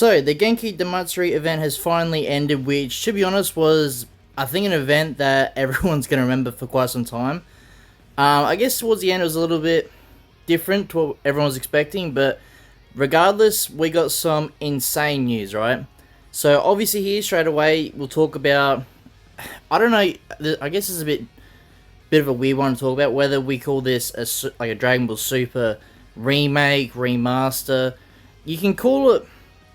So, the Genki Damatsuri event has finally ended, which, to be honest, was, I think, an event that everyone's going to remember for quite some time. I guess towards the end it was a little bit different to what everyone was expecting, but regardless, we got some insane news, right? So, obviously, here straight away, we'll talk about. I don't know, I guess it's a bit of a weird one to talk about, whether we call this like a Dragon Ball Super remake, remaster. You can call it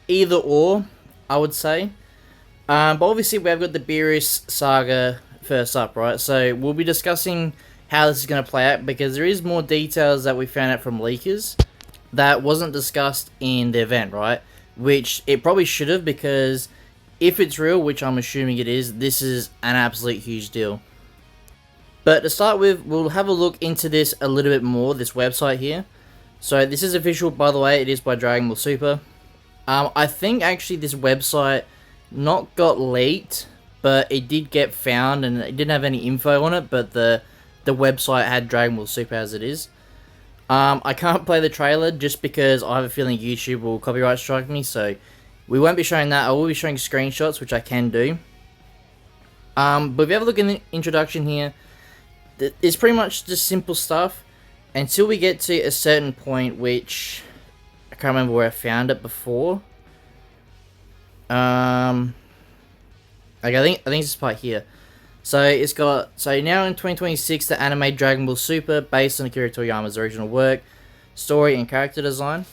either or, I would say. But obviously we have got the Beerus saga first up, right? So we'll be discussing how this is going to play out because there is more details that we found out from leakers that wasn't discussed in the event, right? Which it probably should have, because if it's real, which I'm assuming it is, this is an absolute huge deal. But to start with, we'll have a look into this a little bit more, this website here. So this is official, by the way, it is by Dragon Ball Super. I think actually this website not got leaked, but it did get found, and it didn't have any info on it, but the website had Dragon Ball Super as it is. I can't play the trailer just because I have a feeling YouTube will copyright strike me, so we won't be showing that. I will be showing screenshots, which I can do. But if you have a look in the introduction here, it's pretty much just simple stuff until we get to a certain point, which I can't remember where I found it before. Like I think it's this part here. So it's got, so now in 2026, the anime Dragon Ball Super, based on Akira Toriyama's original work, story and character design,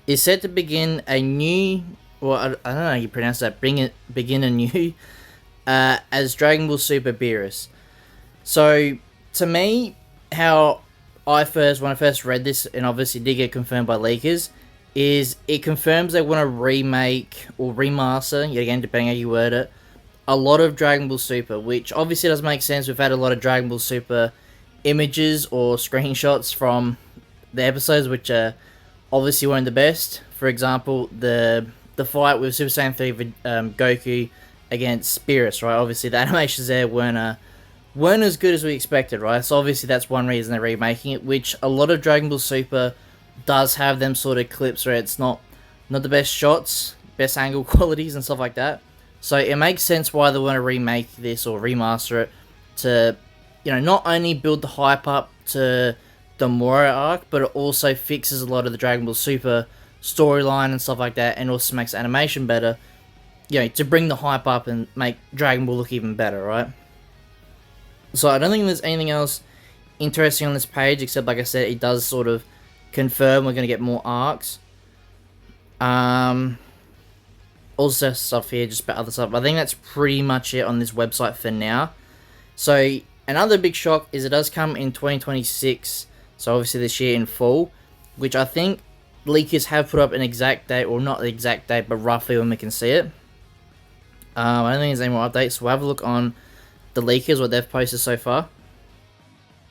is set to begin a new, well, I don't know how you pronounce that, begin anew, as Dragon Ball Super Beerus. So to me, how when I first read this, and obviously did get confirmed by leakers, is it confirms they want to remake or remaster, yet again, depending how you word it, a lot of Dragon Ball Super, which obviously does make sense. We've had a lot of Dragon Ball Super images or screenshots from the episodes, which are obviously weren't the best. For example, the fight with Super Saiyan 3 Goku against Beerus, right? Obviously, the animations there weren't as good as we expected, right? So obviously that's one reason they're remaking it, which a lot of Dragon Ball Super does have them sort of clips where it's not the best shots, best angle qualities and stuff like that. So it makes sense why they want to remake this or remaster it to, you know, not only build the hype up to the Moro arc, but it also fixes a lot of the Dragon Ball Super storyline and stuff like that, and also makes animation better, you know, to bring the hype up and make Dragon Ball look even better, right? So I don't think there's anything else interesting on this page, except, like I said, it does sort of confirm we're going to get more arcs. Also stuff here, just about other stuff. I think that's pretty much it on this website for now. So another big shock is it does come in 2026, so obviously this year in fall, which I think leakers have put up an exact date, or not the exact date, but roughly when we can see it. I don't think there's any more updates, so we'll have a look on the leakers, what they've posted so far.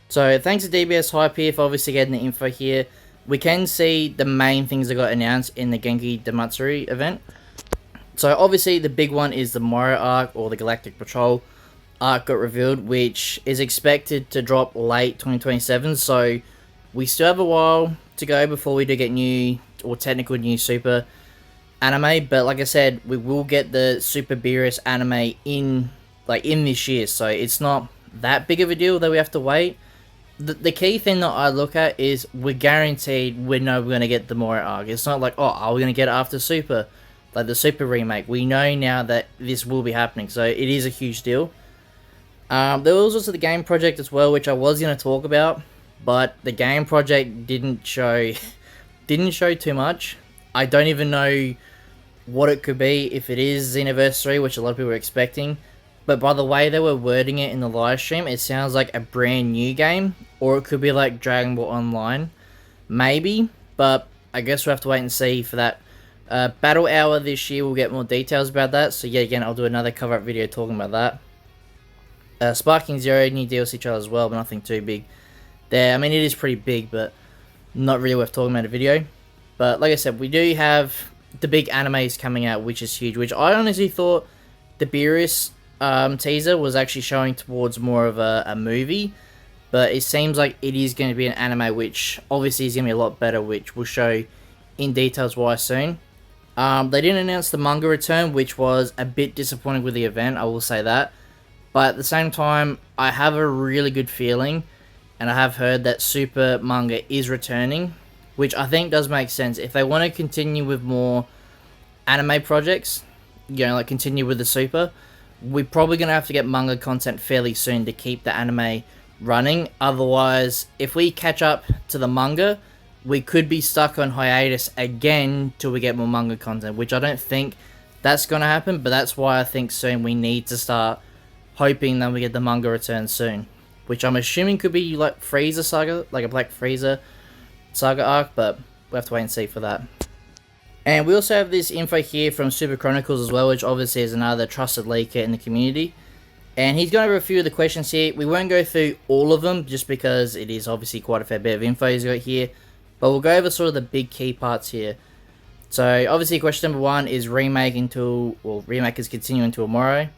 So thanks to DBS Hype here for obviously getting the info here. We can see the main things that got announced in the Genki Damatsuri event. So obviously the big one is the Moro arc, or the Galactic Patrol arc got revealed, which is expected to drop late 2027. So we still have a while to go before we do get new, or technical new Super anime. But like I said, we will get the Super Beerus anime in this year. So it's not that big of a deal that we have to wait. The key thing that I look at is we're guaranteed we know we're going to get the Moro arc. It's not like, oh, are we going to get it after Super? Like the Super remake, we know now that this will be happening, so it is a huge deal. There was also the game project as well, which I was going to talk about, but the game project didn't show too much. I don't even know what it could be, if it is Xenoverse 3, which a lot of people were expecting. But by the way they were wording it in the live stream, it sounds like a brand new game, or it could be like Dragon Ball Online, maybe. But I guess we'll have to wait and see for that. Battle Hour this year, we'll get more details about that. So yeah, again, I'll do another cover-up video talking about that. Sparking Zero, new DLC trailer as well, but nothing too big there. I mean, it is pretty big, but not really worth talking about a video. But like I said, we do have the big animes coming out, which is huge, which I honestly thought the Beerus teaser was actually showing towards more of a movie, but it seems like it is going to be an anime, which obviously is going to be a lot better, which we'll show in details why soon. They didn't announce the manga return, which was a bit disappointing with the event, I will say that. But at the same time, I have a really good feeling, and I have heard that Super manga is returning, which I think does make sense. If they want to continue with more anime projects, like continue with the Super, we're probably going to have to get manga content fairly soon to keep the anime running. Otherwise, if we catch up to the manga, we could be stuck on hiatus again till we get more manga content, which I don't think that's going to happen, but that's why I think soon we need to start hoping that we get the manga return soon, which I'm assuming could be like Frieza Saga, like a Black Frieza Saga arc, but we'll have to wait and see for that. And we also have this info here from Super Chronicles as well, which obviously is another trusted leaker in the community. And he's going over a few of the questions here. We won't go through all of them, just because it is obviously quite a fair bit of info he's got here. But we'll go over sort of the big key parts here. So obviously question number 1 is remake is continuing until tomorrow.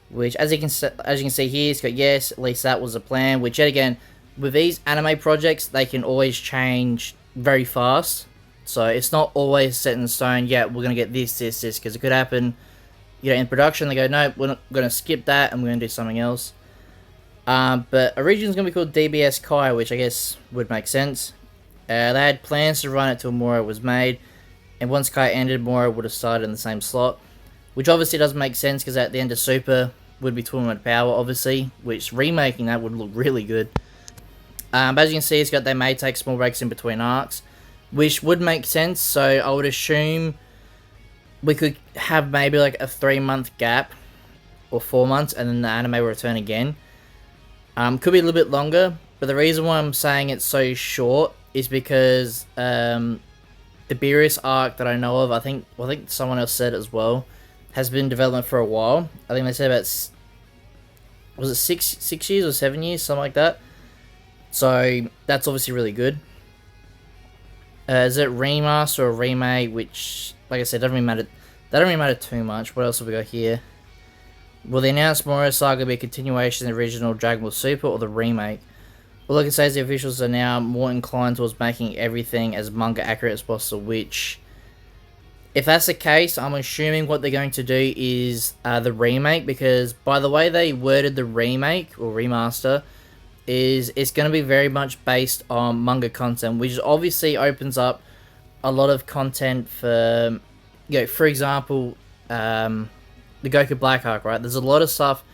Which, as you can see here, it's got yes, at least that was a plan. Which, yet again, with these anime projects, they can always change very fast. So it's not always set in stone. Yeah, we're gonna get this, because it could happen. In production, they go, no, we're not gonna skip that, and we're gonna do something else. But originally gonna be called DBS Kai, which I guess would make sense. They had plans to run it till Mora was made, and once Kai ended, Mora would have started in the same slot, which obviously doesn't make sense because at the end of Super would be Tournament Power, obviously, which remaking that would look really good. But as you can see, it's got they may take small breaks in between arcs, which would make sense. So I would assume we could have maybe like a 3-month gap or 4 months, and then the anime will return again. Could be a little bit longer, but the reason why I'm saying it's so short is because the Beerus arc that I know of, I think someone else said as well, has been in development for a while. I think they said about, was it 6 years or 7 years, something like that. So that's obviously really good. Is it remaster or remake? Which, like I said, doesn't really matter. That don't really matter too much. What else have we got here? Will the announced Moro Saga be a continuation of the original Dragon Ball Super or the remake? All I can say is the officials are now more inclined towards making everything as manga accurate as possible, which, if that's the case, I'm assuming what they're going to do is the remake, because by the way they worded the remake or remaster, is it's going to be very much based on manga content, which obviously opens up a lot of content for, for example, the Goku Black arc, right? There's a lot of stuff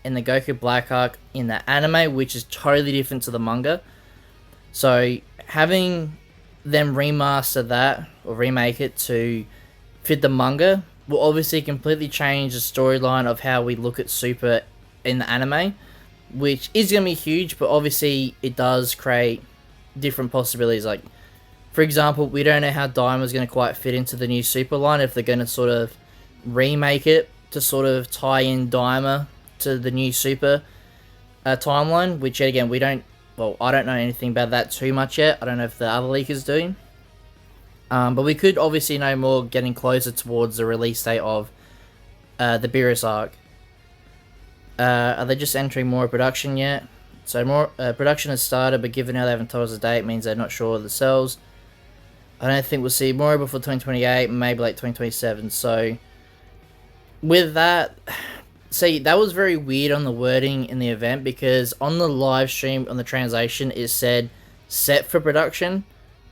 in the Goku Black arc in the anime which is totally different to the manga. So having them remaster that or remake it to fit the manga will obviously completely change the storyline of how we look at Super in the anime, which is going to be huge, but obviously it does create different possibilities. Like, for example, we don't know how Daima's going to quite fit into the new Super line, if they're going to sort of remake it to sort of tie in Daima to the new Super timeline, which yet again, I don't know anything about that too much yet. I don't know if the other leakers do. But we could obviously know more getting closer towards the release date of the Beerus arc. Are they just entering more production yet? So more production has started, but given how they haven't told us the date, means they're not sure of themselves. I don't think we'll see more before 2028, maybe like 2027. So with that, see, that was very weird on the wording in the event, because on the live stream, on the translation, it said set for production,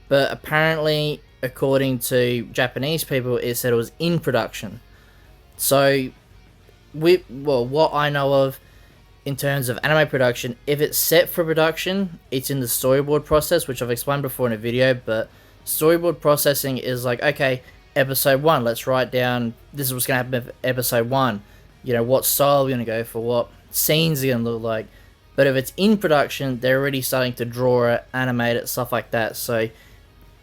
but apparently, according to Japanese people, it said it was in production. So, what I know of in terms of anime production, if it's set for production, it's in the storyboard process, which I've explained before in a video, but storyboard processing is like, okay, episode 1, let's write down, this is what's going to happen with episode 1. What style we're going to go for, what scenes are going to look like. But if it's in production, they're already starting to draw it, animate it, stuff like that. So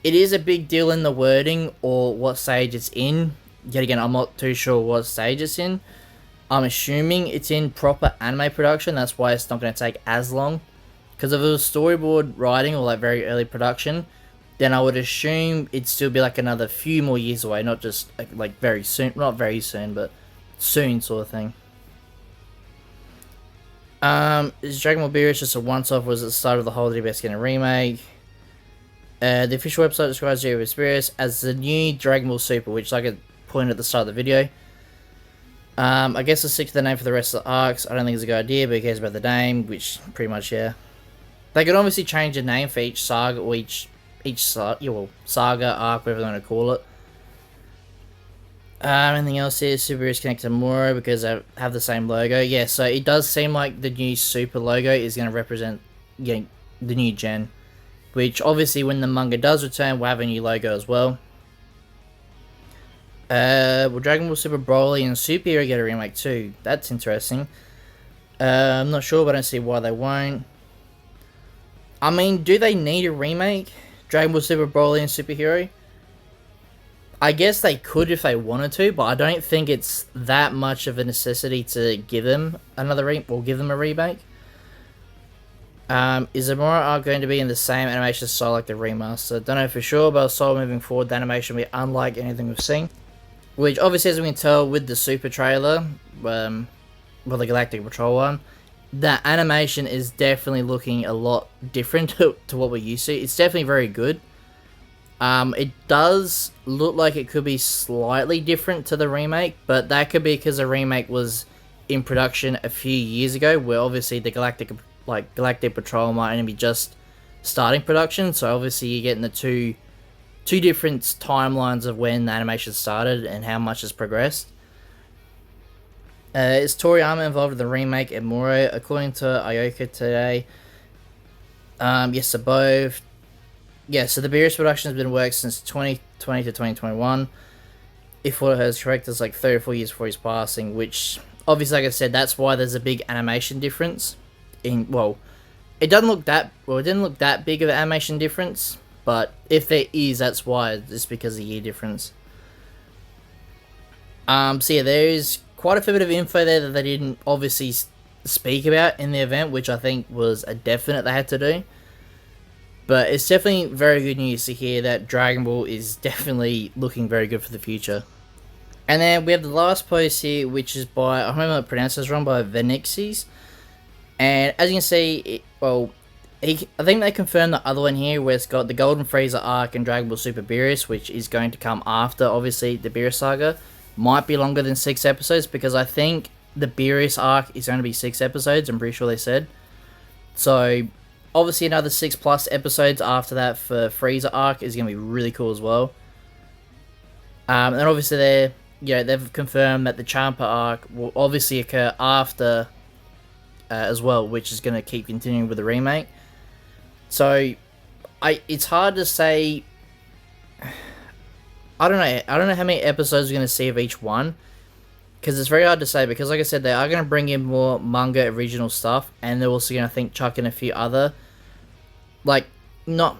it is a big deal in the wording or what stage it's in. Yet again, I'm not too sure what stage it's in. I'm assuming it's in proper anime production. That's why it's not going to take as long. Because if it was storyboard writing or like very early production, then I would assume it'd still be like another few more years away. Not just like very soon. Not very soon, but soon sort of thing. Is Dragon Ball Beerus just a once-off, or was it the start of the whole DBS getting a remake? The official website describes Beerus as the new Dragon Ball Super, which, like point at the start of the video. I guess I'll stick to the name for the rest of the arcs. I don't think it's a good idea, but who cares about the name, which pretty much, yeah. They could obviously change the name for each saga, or each saga, arc, whatever they want to call it. Anything else here? Super is connected to Moro because they have the same logo. Yeah, so it does seem like the new Super logo is going to represent the new gen. Which, obviously, when the manga does return, we'll have a new logo as well. Will Dragon Ball Super Broly and Super Hero get a remake too? That's interesting. I'm not sure, but I don't see why they won't. I mean, do they need a remake? Dragon Ball Super Broly and Super Hero? I guess they could if they wanted to, but I don't think it's that much of a necessity to give them give them a remake. Is the Moro arc going to be in the same animation style like the remaster? Don't know for sure, but so moving forward, the animation will be unlike anything we've seen. Which, obviously, as we can tell with the Super trailer, well, the Galactic Patrol one, the animation is definitely looking a lot different to what we're used to. It's definitely very good. It does look like it could be slightly different to the remake, but that could be because the remake was in production a few years ago, where obviously the Galactic Patrol might only be just starting production, so obviously you're getting the two different timelines of when the animation started and how much has progressed. Is Toriyama involved in the remake and Moro? According to Ayoka today, yes to both. Yeah, so the Beerus production has been worked since 2020 to 2021. If what is correct, it's like 3 or 4 years before his passing, which, obviously, like I said, that's why there's a big animation difference. It didn't look that big of an animation difference, but if there is, that's why, it's because of the year difference. So yeah, there is quite a fair bit of info there that they didn't obviously speak about in the event, which I think was a definite they had to do. But it's definitely very good news to hear that Dragon Ball is definitely looking very good for the future. And then we have the last post here, which is by, I remember I pronounced this wrong, by Venixes. And as you can see, I think they confirmed the other one here, where it's got the Golden Frieza arc and Dragon Ball Super Beerus, which is going to come after, obviously, the Beerus saga. Might be longer than 6 episodes, because I think the Beerus arc is going to be 6 episodes, I'm pretty sure they said. So, obviously another 6+ episodes after that for Frieza arc is going to be really cool as well. And obviously they've confirmed that the Champa arc will obviously occur after as well, which is going to keep continuing with the remake. So, it's hard to say. I don't know how many episodes we're going to see of each one, because it's very hard to say, because like I said, they are going to bring in more manga original stuff, and they're also going to, I think, chuck in a few other, maybe not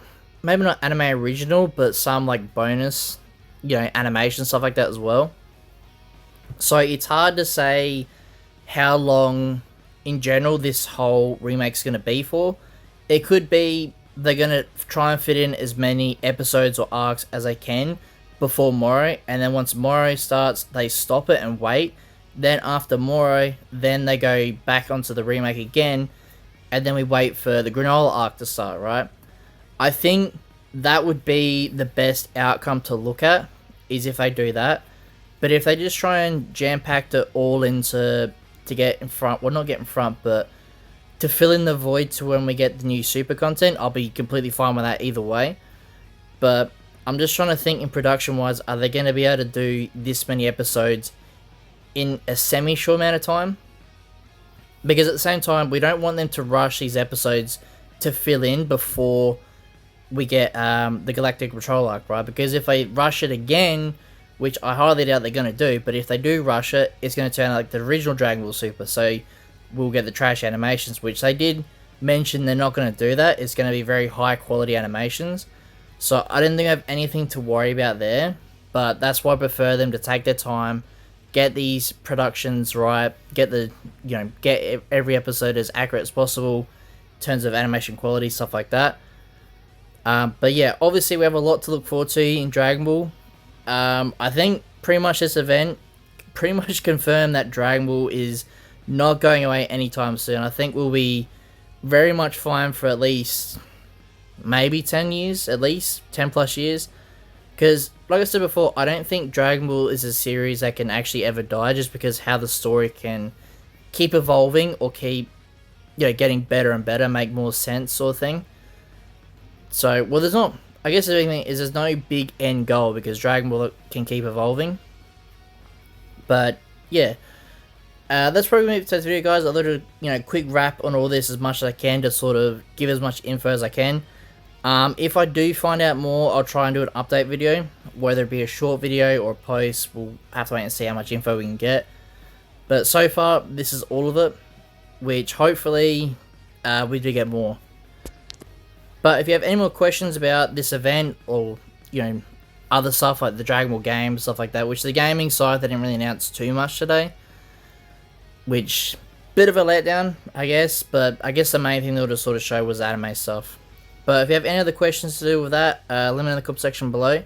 anime original, but some bonus, animation stuff like that as well. So it's hard to say how long in general this whole remake's going to be for. It could be they're going to try and fit in as many episodes or arcs as they can before Moro, and then once Moro starts, they stop it and wait. Then after Moro, then they go back onto the remake again, and then we wait for the Granola arc to start, right? I think that would be the best outcome to look at, is if they do that. But if they just try and jam-pack it all into, to get in front, well, not get in front, but to fill in the void to when we get the new Super content, I'll be completely fine with that either way. But I'm just trying to think in production-wise, are they going to be able to do this many episodes in a semi-short amount of time? Because at the same time, we don't want them to rush these episodes to fill in before we get the Galactic Patrol arc, right? Because if they rush it again, which I highly doubt they're going to do, but if they do rush it, it's going to turn out like the original Dragon Ball Super, so we'll get the trash animations, which they did mention they're not going to do that. It's going to be very high quality animations. So I didn't think I have anything to worry about there, but that's why I prefer them to take their time, get these productions right, get every episode as accurate as possible in terms of animation quality, stuff like that. But yeah, obviously we have a lot to look forward to in Dragon Ball. I think pretty much this event pretty much confirmed that Dragon Ball is not going away anytime soon. I think we'll be very much fine for at least maybe 10 years, at least 10 plus years, because like I said before, I don't think Dragon Ball is a series that can actually ever die, just because how the story can keep evolving or keep, getting better and better, make more sense, sort of thing. So, well, there's not. I guess the big thing is there's no big end goal because Dragon Ball can keep evolving. But yeah, that's probably me for today's video, guys. A little, quick wrap on all this as much as I can to sort of give as much info as I can. If I do find out more, I'll try and do an update video, whether it be a short video or a post. We'll have to wait and see how much info we can get. But so far, this is all of it, which hopefully we do get more. But if you have any more questions about this event or, other stuff like the Dragon Ball game, stuff like that, which the gaming side, they didn't really announce too much today, which, bit of a letdown, I guess, but I guess the main thing they'll just sort of show was anime stuff. But if you have any other questions to do with that, let me know in the comment section below.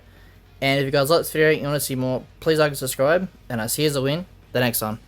And if you guys like this video and you want to see more, please like and subscribe, and I'll see you as a win the next time.